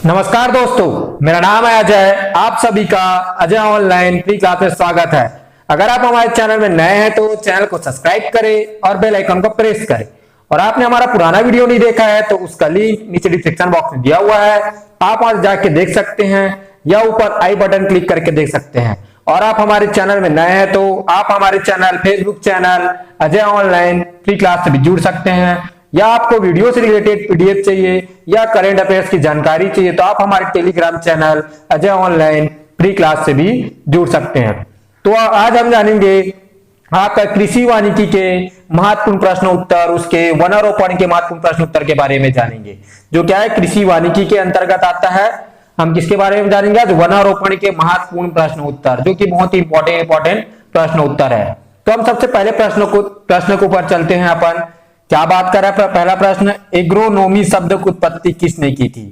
नमस्कार दोस्तों, मेरा नाम है अजय। आप सभी का अजय ऑनलाइन फ्री क्लास में स्वागत है। अगर आप हमारे चैनल में नए हैं तो चैनल को सब्सक्राइब करें और बेल आइकन को प्रेस करें। और आपने हमारा पुराना वीडियो नहीं देखा है तो उसका लिंक नीचे डिस्क्रिप्शन बॉक्स में दिया हुआ है, आप वहां जाके देख सकते हैं या ऊपर आई बटन क्लिक करके देख सकते हैं। और आप हमारे चैनल में नए हैं तो आप हमारे channel Facebook channel Ajay online free class से भी जुड़ सकते हैं, या आपको वीडियो से रिलेटेड पीडीएफ चाहिए या करंट अफेयर्स की जानकारी चाहिए तो आप हमारे Telegram channel Ajay online free class से भी जुड़ सकते हैं। तो आज हम जानेंगे आपका कृषि वानिकी के महत्वपूर्ण प्रश्न उत्तर, उसके वनारोपण के महत्वपूर्ण प्रश्न उत्तर के बारे में जानेंगे, जो क्या है कृषि वानिकी के अंतर्गत आता है। हम किसके बारे में जानेंगे आज? वनारोपण के महत्वपूर्ण प्रश्न उत्तर, जो कि बहुत ही इंपॉर्टेंट प्रश्न उत्तर है। तो हम सबसे पहले प्रश्न के ऊपर चलते हैं। अपन क्या बात कर रहा है? पहला प्रश्न, एग्रोनोमी शब्द की उत्पत्ति किसने की थी?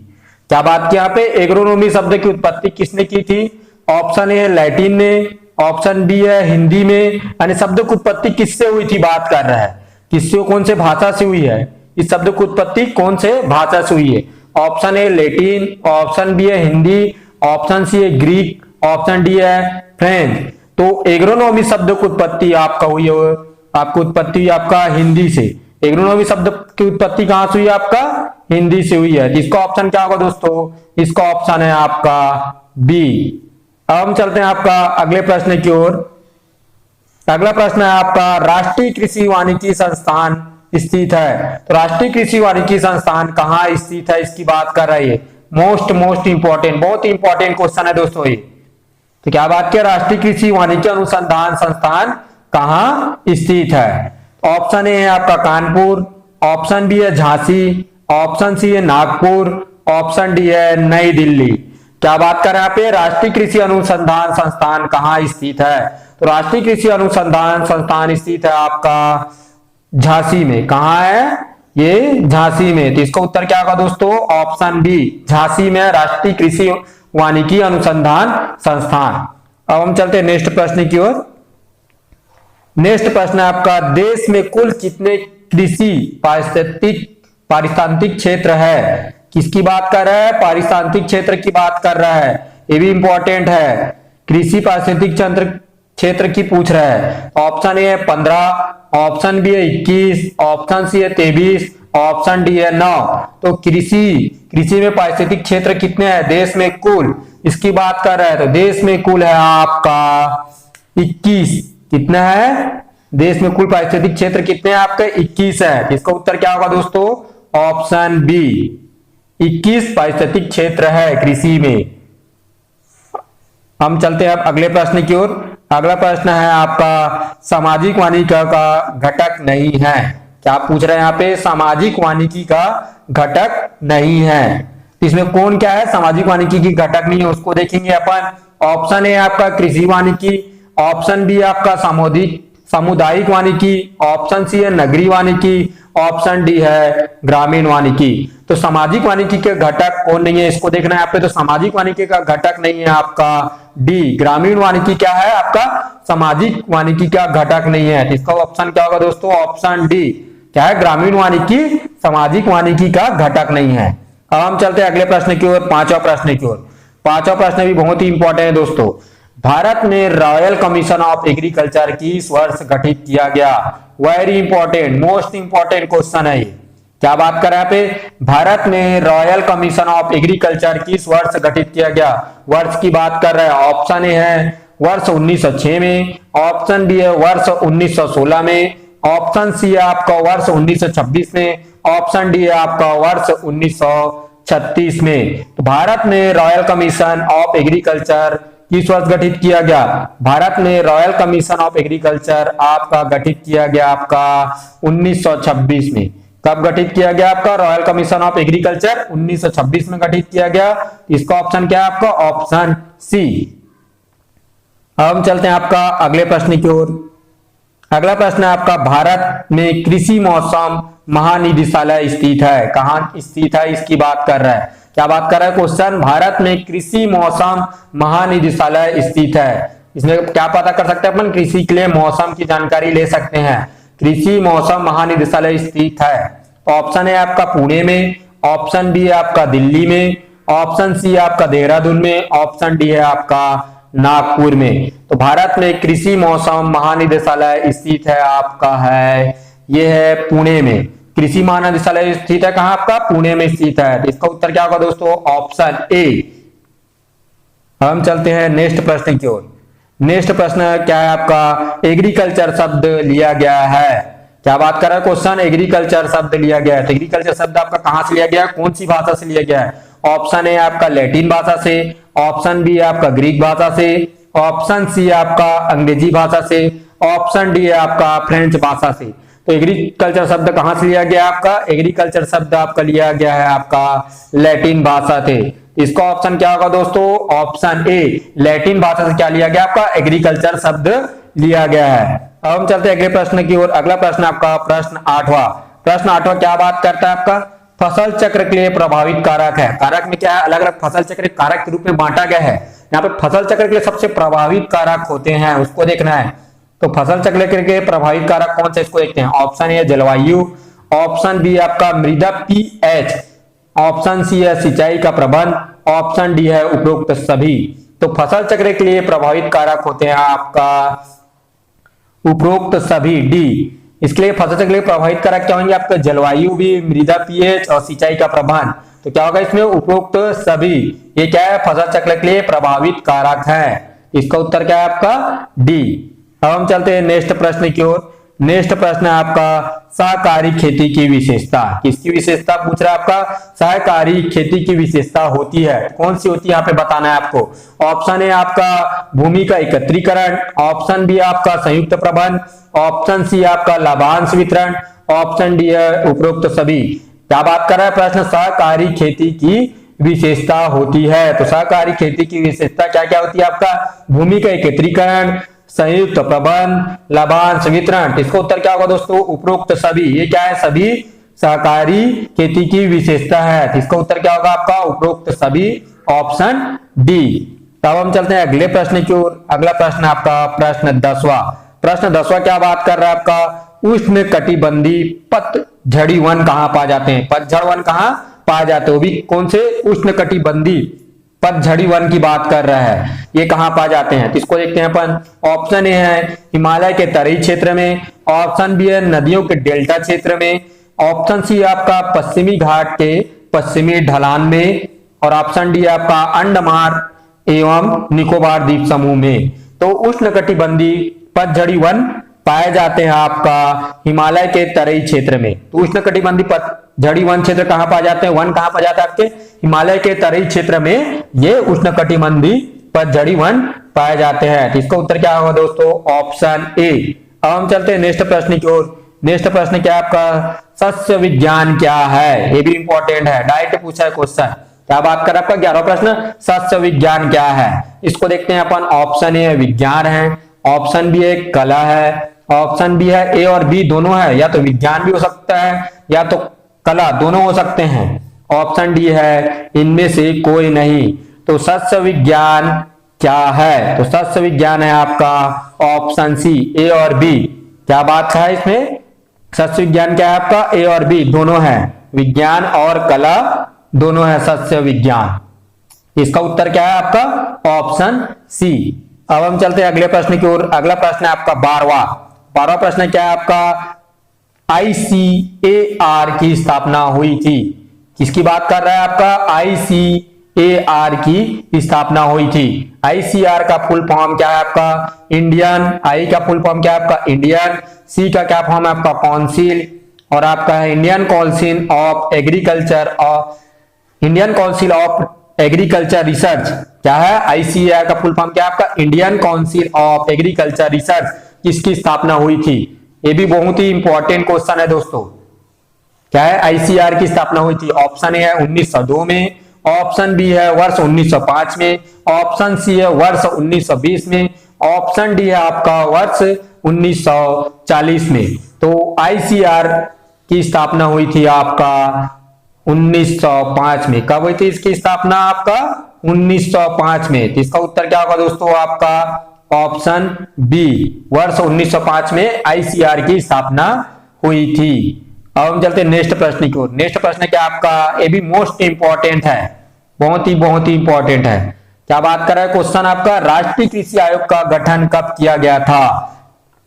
क्या बात की यहाँ पे? एग्रोनोमी शब्द की उत्पत्ति किसने की थी? ऑप्शन ए है लैटिन ने, ऑप्शन बी है हिंदी में। यानी शब्द की उत्पत्ति किससे हुई थी बात कर रहा है, किससे, कौन से भाषा से हुई है? इस शब्द की उत्पत्ति कौन से भाषा से हुई है? Option A Latin, option B है हिंदी, ऑप्शन सी है ग्रीक, ऑप्शन डी है फ्रेंच। तो एग्रोनोमी शब्द की उत्पत्ति आपका हुई है, आपको उत्पत्ति आपका हिंदी से। एग्रोनोमी शब्द की उत्पत्ति कहां से हुई? आपका हिंदी से हुई है। इसका ऑप्शन क्या होगा दोस्तों? इसका ऑप्शन है आपका बी। अब हम चलते हैं आपका अगले प्रश्न की ओर। अगला प्रश्न है आपका, राष्ट्रीय कृषि वानिकी संस्थान स्थित है। तो राष्ट्रीय कृषि वानिकी संस्थान कहाँ स्थित है, इसकी बात कर रही है। मोस्ट इंपॉर्टेंट, बहुत ही इंपॉर्टेंट क्वेश्चन है दोस्तों ये। तो क्या बात किया? राष्ट्रीय कृषि वानिकी अनुसंधान संस्थान कहाँ स्थित है? ऑप्शन ए है आपका कानपुर, ऑप्शन बी है झांसी, ऑप्शन सी है नागपुर, ऑप्शन डी है नई दिल्ली। क्या बात कर रहे हैं यहाँ पे? राष्ट्रीय कृषि अनुसंधान संस्थान कहाँ स्थित है? तो राष्ट्रीय कृषि अनुसंधान संस्थान स्थित है आपका झांसी में। कहाँ है ये? झांसी में। तो इसका उत्तर क्या होगा दोस्तों? ऑप्शन बी, झांसी में राष्ट्रीय कृषि वानिकी अनुसंधान संस्थान। अब हम चलते हैं नेक्स्ट प्रश्न की ओर। नेक्स्ट प्रश्न है आपका, देश में कुल कितने कृषि पारिस्तानिक क्षेत्र है? किसकी बात कर रहा है? पारिस्तानिक क्षेत्र की बात कर रहा है। ये भी इंपॉर्टेंट है, कृषि पारिस्तानिक क्षेत्र की पूछ रहा है। ऑप्शन ए है 15, ऑप्शन बी है 21, ऑप्शन सी है 23, ऑप्शन डी है 9। तो कृषि में पारिस्थितिक क्षेत्र कितने हैं देश में कुल, इसकी बात कर रहा है। तो देश में कुल है आपका 21। कितना है देश में कुल पारिस्थितिक क्षेत्र? कितने हैं आपके? 21 है। इसका उत्तर क्या होगा दोस्तों? ऑप्शन बी, 21 पारिस्थितिक क्षेत्र है कृषि में। हम चलते हैं अब अगले प्रश्न की ओर। अगला प्रश्न है आपका, सामाजिक वानिकी का घटक नहीं है। क्या पूछ रहे हैं यहाँ पे? सामाजिक वानिकी का घटक नहीं है। इसमें कौन क्या है सामाजिक वानिकी की घटक नहीं है, उसको देखेंगे अपन। ऑप्शन ए आपका कृषि वानिकी, ऑप्शन बी आपका सामुदायिक वानिकी, ऑप्शन सी है नगरीय वानिकी, ऑप्शन डी है ग्रामीण वानिकी। तो सामाजिक वानिकी के घटक कौन नहीं है, इसको देखना है यहाँ पे। तो सामाजिक वानिकी का घटक नहीं है आपका डी, ग्रामीण वानिकी क्या है आपका? सामाजिक वानिकी का घटक नहीं है। तो इसका ऑप्शन क्या होगा दोस्तों? ऑप्शन डी, क्या है? ग्रामीण वानिकी सामाजिक वानिकी का घटक नहीं है। अब हम चलते हैं अगले प्रश्न की ओर, पांचवा प्रश्न की ओर। पांचवा प्रश्न भी बहुत ही इंपॉर्टेंट है दोस्तों। भारत में रॉयल कमीशन ऑफ एग्रीकल्चर किस वर्ष गठित किया गया? Very important, most important question है ये। क्या बात कर रहे हैं पे? भारत में रॉयल कमीशन ऑफ एग्रीकल्चर किस वर्ष गठित किया गया? वर्ष की बात कर रहे हैं। ऑप्शन ए है वर्ष 1906 में, ऑप्शन बी है वर्ष 1916 में, ऑप्शन सी है आपका वर्ष 1926 में, ऑप्शन डी है आपका वर्ष 1936 में। तो भारत में रॉयल कमीशन ऑफ एग्रीकल्चर किस वर्ष गठित किया गया? भारत में रॉयल कमीशन ऑफ एग्रीकल्चर आपका गठित किया गया आपका 1926 में। कब गठित किया गया आपका रॉयल कमीशन ऑफ एग्रीकल्चर? 1926 में गठित किया गया। इसका ऑप्शन क्या है आपका? Option C. अब हम चलते हैं आपका अगले प्रश्न की ओर। अगला प्रश्न है आपका, भारत में कृषि मौसम महानिदेशालय स्थित है। कहाँ स्थित है इसकी बात कर रहा है। क्या बात कर रहा है क्वेश्चन? भारत में कृषि मौसम महानिदेशालय स्थित है। इसमें क्या पता कर सकते हैं अपन? कृषि के लिए मौसम की जानकारी ले सकते हैं। कृषि मौसम महानिदेशालय स्थित है। ऑप्शन है आपका पुणे में, ऑप्शन बी है आपका दिल्ली में, ऑप्शन सी आपका देहरादून में, ऑप्शन डी है आपका नागपुर में। तो भारत में कृषि मौसम महानिदेशालय स्थित है आपका है, ये है पुणे में। कृषि महानिदेशालय स्थित है कहां आपका? पुणे में स्थित है। तो इसका उत्तर क्या होगा दोस्तों? Option A. हम चलते हैं नेक्स्ट प्रश्न की ओर। नेक्स्ट प्रश्न क्या है आपका? एग्रीकल्चर शब्द लिया गया है। क्या बात कर रहा है क्वेश्चन? एग्रीकल्चर शब्द लिया गया है। तो एग्रीकल्चर शब्द आपका कहां से लिया गया है? कौन सी भाषा से लिया गया है? ऑप्शन ए आपका लैटिन भाषा से, ऑप्शन बी आपका ग्रीक भाषा से, ऑप्शन सी आपका अंग्रेजी भाषा से, ऑप्शन डी आपका फ्रेंच भाषा से। तो एग्रीकल्चर शब्द कहां से लिया गया आपका? एग्रीकल्चर शब्द आपका लिया गया है आपका लैटिन भाषा से। इसका ऑप्शन क्या होगा दोस्तों? ऑप्शन ए, लैटिन भाषा से क्या लिया गया आपका? एग्रीकल्चर शब्द लिया गया है। अब हम चलते हैं अगले प्रश्न की ओर। अगला प्रश्न आपका प्रश्न 8वां। प्रश्न 8वां क्या बात करता है आपका? फसल चक्र के लिए प्रभावित कारक है। कारक में क्या है? अलग अलग फसल चक्र कारक के रूप में बांटा गया है। यहाँ पे फसल चक्र के लिए सबसे प्रभावित कारक होते हैं, उसको देखना है। तो फसल चक्र के प्रभावित कारक कौन से, इसको देखते हैं। ऑप्शन ए जलवायु, ऑप्शन बी आपका मृदा पीएच, ऑप्शन सी है सिंचाई का प्रबंध, ऑप्शन डी है उपरोक्त सभी। तो फसल चक्र के लिए प्रभावित कारक होते हैं आपका उपरोक्त सभी, डी। इसके लिए फसल चक्र के लिए प्रभावित कारक क्या होंगे आपका? जलवायु भी, मृदा पीएच और सिंचाई का प्रबंध। तो क्या होगा इसमें? उपरोक्त सभी। ये क्या है? फसल चक्र के लिए प्रभावित कारक है। इसका उत्तर क्या है आपका? डी। अब हम चलते हैं नेक्स्ट प्रश्न की ओर। नेक्स्ट प्रश्न है आपका सहकारी खेती की विशेषता। किसकी विशेषता पूछ रहा है आपका? सहकारी खेती की विशेषता होती है, कौन सी होती है यहाँ पे बताना है आपको। ऑप्शन ए आपका भूमि का एकत्रीकरण, ऑप्शन बी आपका संयुक्त प्रबंध, ऑप्शन सी आपका लाभांश वितरण, ऑप्शन डी है उपरोक्त सभी। क्या बात कर रहा है प्रश्न? सहकारी खेती की विशेषता होती है। तो सहकारी खेती की विशेषता क्या क्या होती है आपका? भूमि का एकत्रीकरण, संयुक्त प्रबंध, लाभांश वितरण। इसका उत्तर क्या होगा दोस्तों? उपरोक्त सभी। ये क्या है? सभी सहकारी खेती की विशेषता है। इसका उत्तर क्या होगा आपका? उपरोक्त सभी, ऑप्शन डी। तब हम चलते हैं अगले प्रश्न की ओर। अगला प्रश्न आपका प्रश्न 10वां। प्रश्न 10वां क्या बात कर रहा है आपका? उष्ण कटिबंधीय पतझड़ी वन कहां पाए जाते हैं? पतझड़ वन कहां पाए जाते हैं? वो भी कौन से? उष्ण कटिबंधीय पतझड़ी वन की बात कर रहा है। ये कहां पाए जाते हैं? इसको देखते हैं अपन। ऑप्शन ए है हिमालय के तराई क्षेत्र में, ऑप्शन बी है नदियों के डेल्टा क्षेत्र में, ऑप्शन सी आपका पश्चिमी घाट के पश्चिमी ढलान में, और ऑप्शन डी आपका अंडमान एवं निकोबार द्वीप समूह में। तो उष्णकटिबंधीय पतझड़ी वन पाए जाते हैं आपका हिमालय के तराई क्षेत्र में। तो उष्णकटिबंधीय पतझड़ी वन क्षेत्र कहां पाए जाते हैं? वन कहां पाए जाता है आपके? हिमालय के तराई क्षेत्र में ये उष्णकटिबंधीय पतझड़ी वन पाए जाते हैं। तो इसका उत्तर क्या होगा दोस्तों? Option A. अब हम चलते हैं नेक्स्ट प्रश्न की ओर। नेक्स्ट प्रश्न क्या है आपका? सस्य विज्ञान क्या है? ये भी इंपॉर्टेंट है, डायरेक्ट पूछा है क्वेश्चन। क्या बात कर आपका 11वां प्रश्न? सस्य विज्ञान क्या है? इसको देखते हैं अपन। ऑप्शन ए विज्ञान है, ऑप्शन बी है कला है, ऑप्शन बी है ए और बी दोनों है, या तो विज्ञान भी हो सकता है या तो कला, दोनों हो सकते हैं। ऑप्शन डी है इनमें से कोई नहीं। तो सस्य विज्ञान क्या है? तो सस्य विज्ञान है आपका ऑप्शन सी, ए और बी। क्या बात है इसमें? सस्य विज्ञान क्या है आपका? ए और बी दोनों है, विज्ञान और कला दोनों है सस्य विज्ञान। इसका उत्तर क्या है आपका? Option C. अब हम चलते हैं अगले प्रश्न की ओर। अगला प्रश्न है आपका 12वां प्रश्न क्या है आपका? ICAR की स्थापना हुई थी। किसकी बात कर रहा है आपका? ICAR की स्थापना हुई थी। ICAR का फुल फॉर्म क्या है आपका? इंडियन। आई का फुल फॉर्म क्या है आपका? इंडियन। सी का क्या फॉर्म है आपका? काउंसिल। और आपका है इंडियन काउंसिल ऑफ एग्रीकल्चर और Indian council of agriculture research. क्या है? ICAR का फुल फॉर्म क्या है आपका? Indian council of agriculture research. किसकी स्थापना हुई थी? ये भी बहुत ही इंपॉर्टेंट क्वेश्चन है दोस्तों। क्या है? ICAR की स्थापना हुई थी। ऑप्शन ए है 1902 में, ऑप्शन बी है वर्ष 1905 में, ऑप्शन सी है वर्ष 1920 में, ऑप्शन डी है आपका वर्ष 1940 में। तो ICAR की स्थापना हुई थी आपका 1905 में। कब हुई थी इसकी स्थापना? आपका 1905 में। तो इसका उत्तर क्या होगा दोस्तों? आपका ऑप्शन बी, वर्ष 1905 में ICAR की स्थापना हुई थी। अब हम चलते हैं नेक्स्ट प्रश्न की ओर। नेक्स्ट प्रश्न क्या आपका? ये भी मोस्ट इंपॉर्टेंट है। बहुत ही इंपॉर्टेंट है। क्या बात कर रहा है क्वेश्चन आपका, राष्ट्रीय कृषि आयोग का गठन कब किया गया था?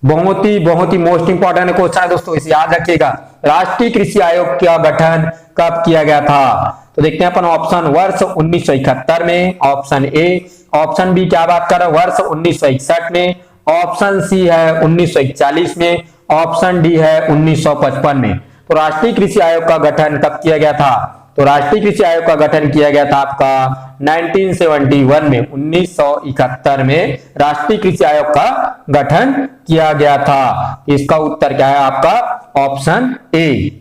बहुत ही मोस्ट इंपॉर्टेंट क्वेश्चन है दोस्तों, इसे याद रखिएगा। राष्ट्रीय कृषि आयोग का गठन कब किया गया था? तो देखते हैं अपन ऑप्शन वर्ष 1971 में, ऑप्शन ए, ऑप्शन बी क्या बात कर रहा है वर्ष 1961 में, ऑप्शन सी है 1941 में, ऑप्शन डी है 1955 में। तो राष्ट्रीय कृषि आयोग का गठन कब किया गया था? तो राष्ट्रीय कृषि आयोग का गठन किया गया था आपका 1971 में, 1971 में राष्ट्रीय कृषि आयोग का गठन किया गया था। इसका उत्तर क्या है आपका ऑप्शन ए।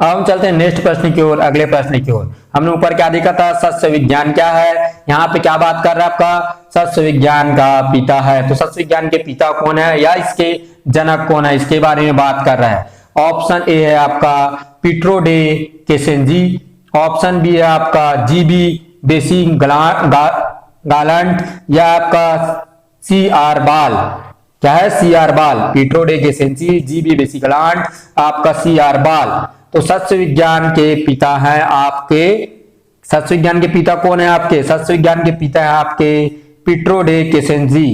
अब हम चलते हैं नेक्स्ट प्रश्न की ओर, अगले प्रश्न की ओर। हमने ऊपर क्या देखा था, सस्य विज्ञान क्या है, यहाँ पे क्या बात कर रहा है आपका, सस्य विज्ञान का पिता है। तो सस्य विज्ञान के पिता कौन है या इसके जनक कौन है, इसके बारे में बात कर रहा है। ऑप्शन ए है आपका पिट्रो डे केसेंजी, ऑप्शन बी है आपका जीबी बेसी गालंट, या आपका सी आर बाल। क्या है? सी आर बाल। पिट्रो डे केसेंजी, जीबी बेसी गालंट, आपका सी आर बाल। तो सस्य विज्ञान के पिता हैं आपके, सस्य विज्ञान के पिता कौन है आपके? सस्य विज्ञान के पिता है आपके पिट्रो डे केसेंजी।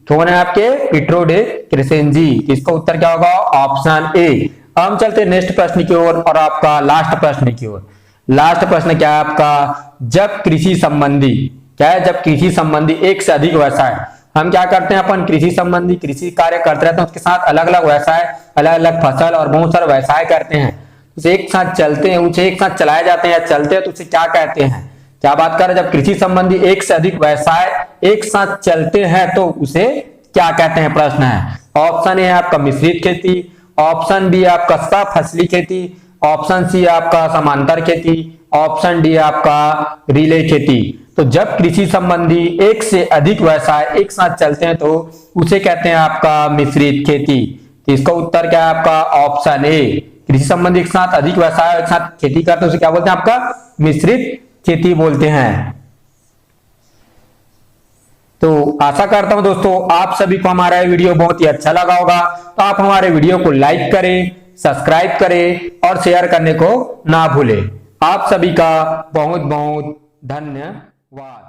कौन है आपके? पिट्रो डे केसेंजी। इसका उत्तर क्या होगा? Option A. हम चलते हैं नेक्स्ट प्रश्न की ओर और आपका लास्ट प्रश्न की ओर। लास्ट प्रश्न क्या है आपका, जब कृषि संबंधी, क्या है? जब कृषि संबंधी एक से अधिक व्यवसाय, हम क्या करते हैं अपन कृषि संबंधी कृषि कार्य करते रहते हैं, उसके साथ अलग अलग व्यवसाय, अलग अलग फसल और बहुत सारे व्यवसाय करते हैं, उसे एक साथ चलते हैं, उसे एक साथ चलाए जाते हैं या चलते हैं, तो उसे क्या कहते हैं? क्या बात कर रहे हैं, जब कृषि संबंधी एक से अधिक व्यवसाय एक साथ चलते हैं तो उसे क्या कहते हैं? प्रश्न है। ऑप्शन ए है आपका मिश्रित खेती, ऑप्शन बी आपका सफसली खेती, ऑप्शन सी आपका समांतर खेती, ऑप्शन डी आपका रिले खेती। तो जब कृषि संबंधी एक से अधिक व्यवसाय एक साथ चलते हैं तो उसे कहते हैं आपका मिश्रित खेती। तो इसका उत्तर क्या है आपका? Option A. कृषि संबंधी एक साथ अधिक व्यवसाय एक साथ खेती करते हैं उसे क्या बोलते हैं? आपका मिश्रित खेती बोलते हैं। तो आशा करता हूं दोस्तों आप सभी को हमारा वीडियो बहुत ही अच्छा लगा होगा। तो आप हमारे वीडियो को लाइक करें, सब्सक्राइब करें और शेयर करने को ना भूलें। आप सभी का बहुत बहुत धन्यवाद।